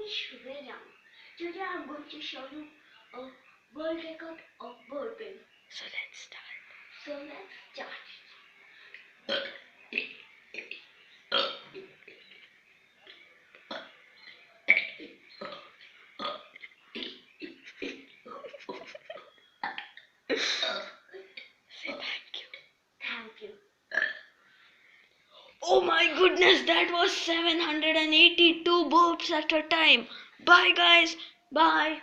Shriram. Today I'm going to show you a world record of burping. So let's start. Say thank you. Thank you. Oh my goodness, that was 782 burps at a time. Bye guys. Bye.